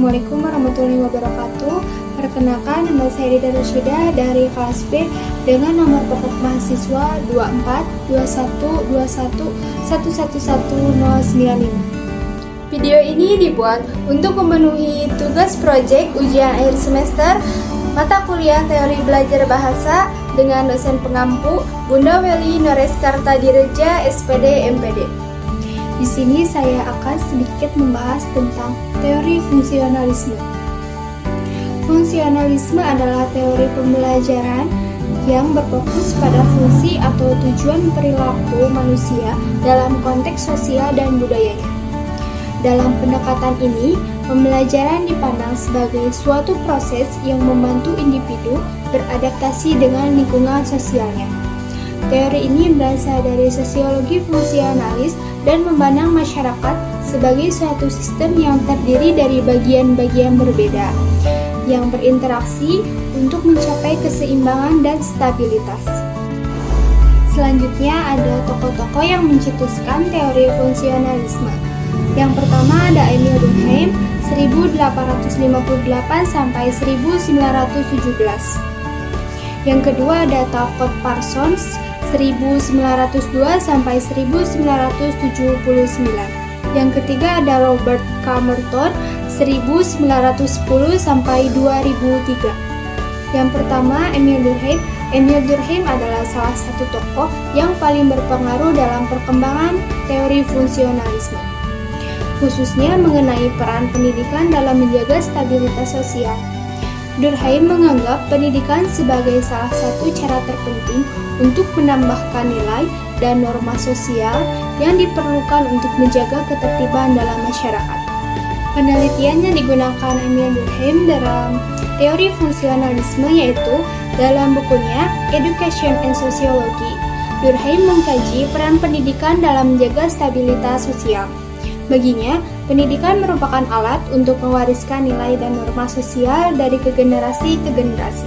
Assalamualaikum warahmatullahi wabarakatuh. Perkenalkan, nama saya Rida Rashida dari kelas B dengan nomor pokok mahasiswa 242121111095. Video ini dibuat untuk memenuhi tugas proyek ujian akhir semester mata kuliah teori belajar bahasa dengan dosen pengampu Bunda Weli Noreskartadireja SPD MPD. Di sini saya akan sedikit membahas tentang teori fungsionalisme. Fungsionalisme adalah teori pembelajaran yang berfokus pada fungsi atau tujuan perilaku manusia dalam konteks sosial dan budayanya. Dalam pendekatan ini, pembelajaran dipandang sebagai suatu proses yang membantu individu beradaptasi dengan lingkungan sosialnya. Teori ini berasal dari sosiologi fungsionalis dan memandang masyarakat sebagai suatu sistem yang terdiri dari bagian-bagian berbeda yang berinteraksi untuk mencapai keseimbangan dan stabilitas. Selanjutnya ada tokoh-tokoh yang mencetuskan teori fungsionalisme. Yang pertama ada Emil Durkheim 1858 sampai 1917. Yang kedua ada Talcott Parsons 1902 sampai 1979. Yang ketiga ada Robert Camerton 1910 sampai 2003. Yang pertama Emil Durkheim. Emil Durkheim adalah salah satu tokoh yang paling berpengaruh dalam perkembangan teori fungsionalisme, khususnya mengenai peran pendidikan dalam menjaga stabilitas sosial. Durkheim menganggap pendidikan sebagai salah satu cara terpenting untuk menambahkan nilai dan norma sosial yang diperlukan untuk menjaga ketertiban dalam masyarakat. Penelitian yang digunakan Emil Durkheim dalam teori fungsionalisme yaitu dalam bukunya Education and Sociology. Durkheim mengkaji peran pendidikan dalam menjaga stabilitas sosial. Baginya, pendidikan merupakan alat untuk mewariskan nilai dan norma sosial dari generasi ke generasi.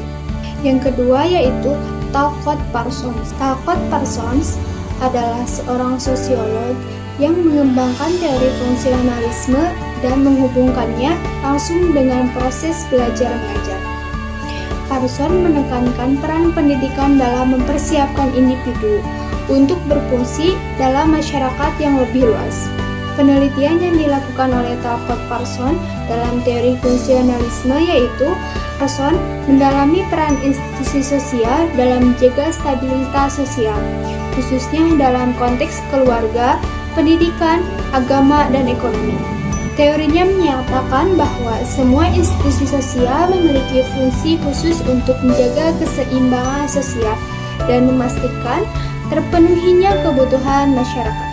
Yang kedua yaitu Talcott Parsons. Talcott Parsons adalah seorang sosiolog yang mengembangkan teori fungsionalisme dan menghubungkannya langsung dengan proses belajar mengajar. Parsons menekankan peran pendidikan dalam mempersiapkan individu untuk berfungsi dalam masyarakat yang lebih luas. Penelitian yang dilakukan oleh Talcott Parsons dalam teori fungsionalisme yaitu Parsons mendalami peran institusi sosial dalam menjaga stabilitas sosial, khususnya dalam konteks keluarga, pendidikan, agama, dan ekonomi. Teorinya menyatakan bahwa semua institusi sosial memiliki fungsi khusus untuk menjaga keseimbangan sosial dan memastikan terpenuhinya kebutuhan masyarakat.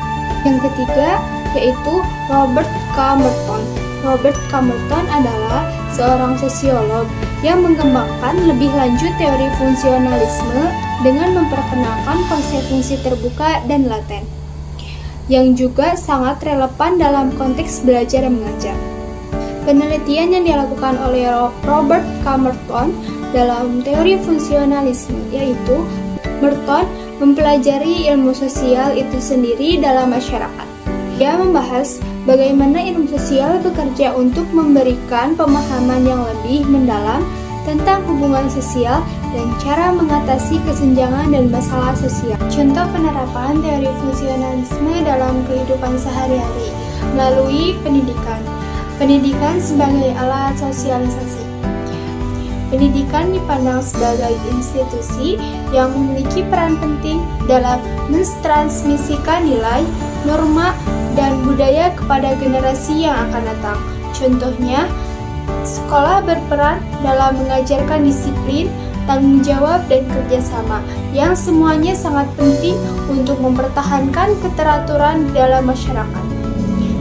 Yang ketiga yaitu Robert Camerton. Robert Camerton adalah seorang sosiolog yang mengembangkan lebih lanjut teori fungsionalisme dengan memperkenalkan konsep fungsi terbuka dan laten, yang juga sangat relevan dalam konteks belajar mengajar. Penelitian yang dilakukan oleh Robert Camerton dalam teori fungsionalisme yaitu Merton mempelajari ilmu sosial itu sendiri dalam masyarakat. Dia membahas bagaimana ilmu sosial bekerja untuk memberikan pemahaman yang lebih mendalam tentang hubungan sosial dan cara mengatasi kesenjangan dan masalah sosial. Contoh penerapan teori fungsionalisme dalam kehidupan sehari-hari melalui pendidikan. Pendidikan sebagai alat sosialisasi. Pendidikan dipandang sebagai institusi yang memiliki peran penting dalam mentransmisikan nilai, norma, dan budaya kepada generasi yang akan datang. Contohnya, sekolah berperan dalam mengajarkan disiplin, tanggung jawab, dan kerjasama, yang semuanya sangat penting untuk mempertahankan keteraturan di dalam masyarakat.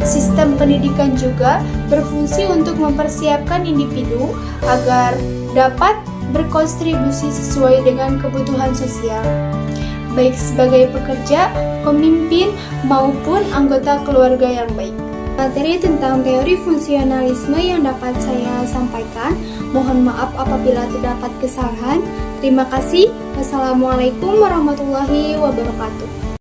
Sistem pendidikan juga berfungsi untuk mempersiapkan individu agar dapat berkontribusi sesuai dengan kebutuhan sosial, baik sebagai pekerja, pemimpin, maupun anggota keluarga yang baik. Materi tentang teori fungsionalisme yang dapat saya sampaikan. Mohon maaf apabila terdapat kesalahan. Terima kasih. Wassalamualaikum warahmatullahi wabarakatuh.